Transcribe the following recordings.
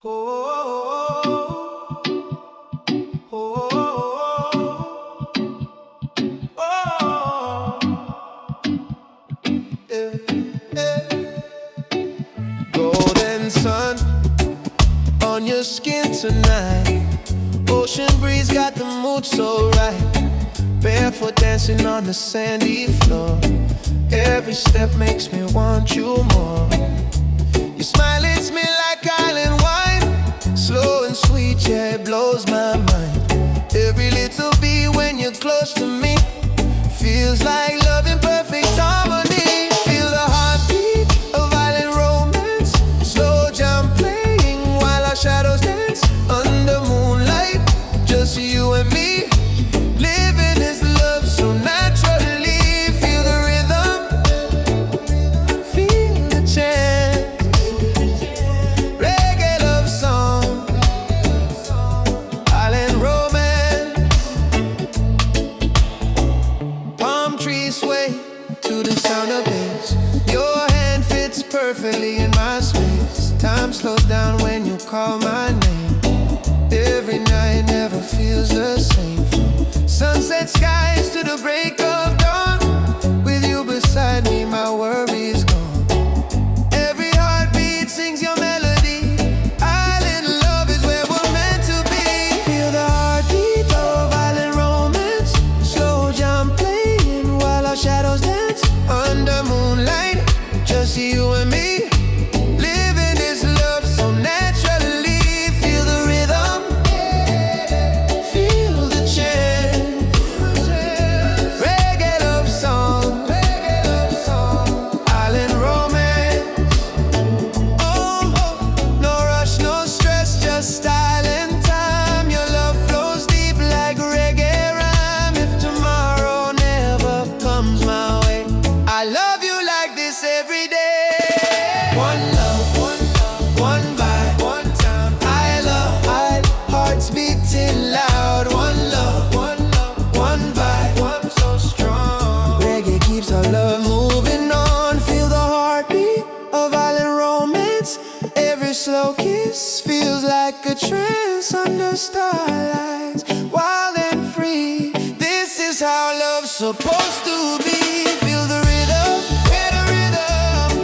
Oh, oh, oh, yeah, yeah. Golden sun on your skin tonight. Ocean breeze got the mood so right. Barefoot dancing on the sandy floor. Every step makes me want you more. Your smile hits me like island wine, slow and sweet, yeah, it blows my mind. Every little beat when you're close to me feels like love in perfect harmony. Feel the heartbeat of violent romance, slow jam playing while our shadows dance under moonlight. Just you and me, living this love so naturally. Feel the rhythm, feel the chant. Reggae love song, island romance. Palm trees sway to the sound of bass. Your hand fits perfectly in my space. Time slows down when you call my name. Every night never feels the same. From sunset skies to the break of dawn, with you beside me, my worries gone. Every heartbeat sings your melody. Island love is where we're meant to be. Feel the heartbeat of island romance, slow jam playing while our shadows dance under moonlight. Just you and me, living this love so naturally. Feel the rhythm, feel the chant. Reggae love song, island romance. Oh, no rush, no stress, just island time. Your love flows deep like reggae rhyme. If tomorrow never comes my way, I love you like this every day. One love, one vibe, one time. I love, hearts beating loud. One love, one vibe, one so strong. Reggae keeps our love moving on. Feel the heartbeat of island romance. Every slow kiss feels like a trance under starlights, wild and free. This is how love's supposed to be. Feel the rhythm,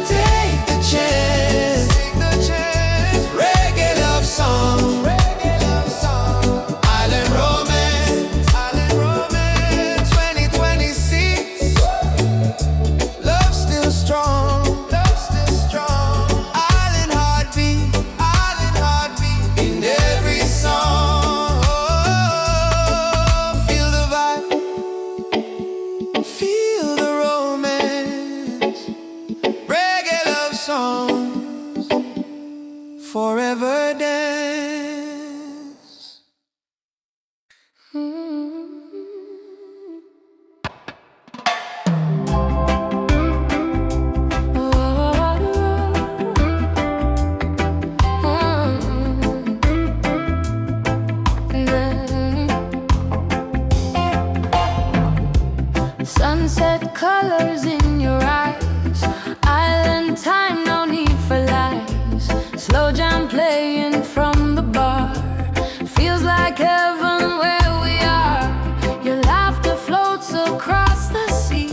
take the chance. Reggae love song, island romance, 2026. Love still strong, island heartbeat in every song. Feel the vibe, feel the romance. Reggae love songs, forever dance. Sunset colors in your eyes, island time, no need for lies. Slow jam playing from the bar, feels like heaven where we are. Your laughter floats across the sea,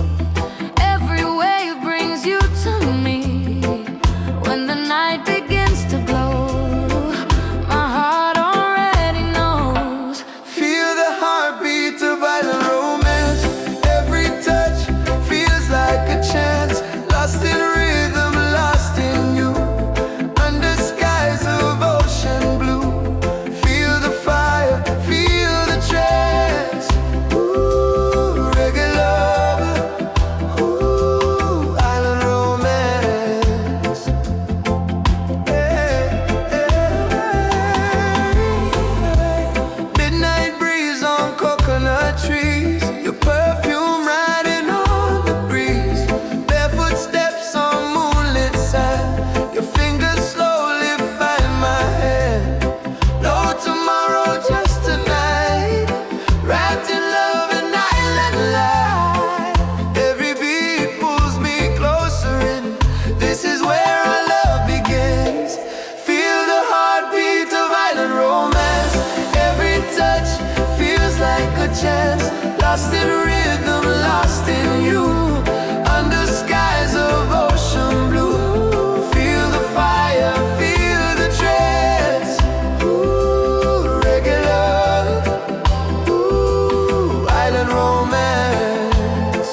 every wave brings you to me. When the night begins to glow, my heart already knows. Feel the heartbeat of island romance. Every touch feels like a chance. Lost in rhythm, lost in you, under skies of ocean blue. Feel the fire, feel lost in rhythm, lost in you. Under skies of ocean blue, feel the fire, feel the trance. Ooh, reggae love, ooh, island romance.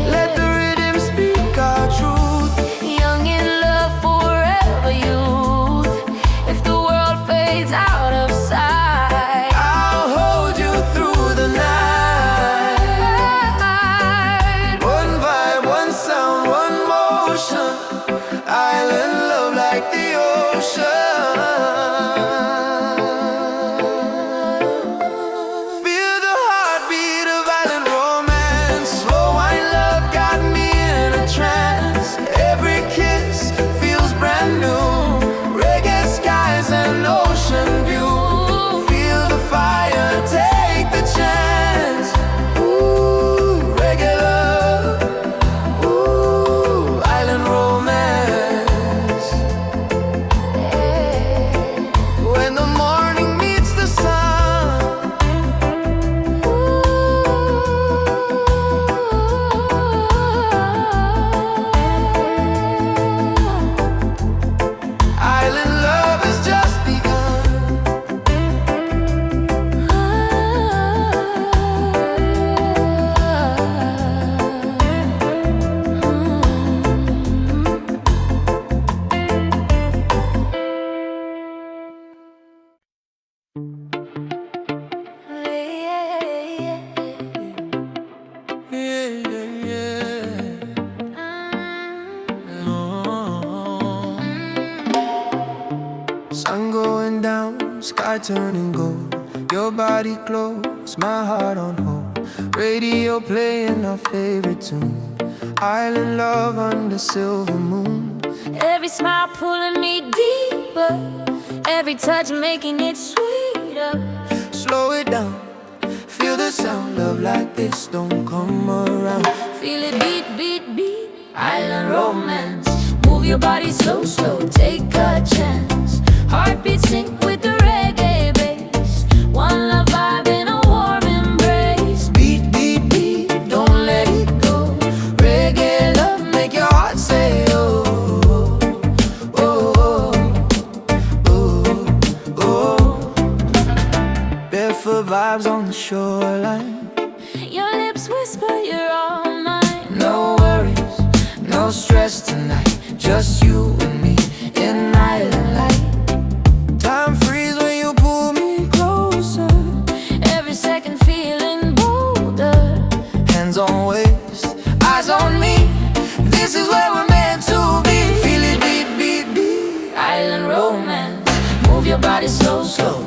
Let the rhythm speak our truth. Young in love, forever youth. If the world fades out of sight, I'll hold you through the night. One vibe, one sound, one motion. Island love like the ocean. Feel the heartbeat of island romance. Slow wine love got me in a trance. Every kiss feels brand new. Reggae skies and ocean view. Feel the fire, take the chance. Ooh, reggae love, ooh, island romance. When the morning meets the sun, island love has just begun. Yeah, yeah, yeah. Oh. Sun going down, sky turning gold. Your body close, my heart on hold. Radio playing our favorite tune. Island love under silver moon. every smile pulling me deeper, every touch making it sweeter. Slow it down, feel the sound. Love like this don't come around. Feel it beat, beat, beat. Island romance. Move your body so slow, take a chance. Heartbeat sync with the reggae bass. One love vibe in a warm embrace. Beat, beat, beat, don't let it go. Reggae love make your heart say oh, oh, oh, oh, oh. Barefoot vibes on the shoreline. Your lips whisper you're all mine. No worries, no stress tonight. Just you and me in island light. Time freeze when you pull me closer. Every second feeling bolder. Hands on waist, eyes on me. This is where we're meant to be. Feel it beat, beat, beat. Island romance. Move your body so slow,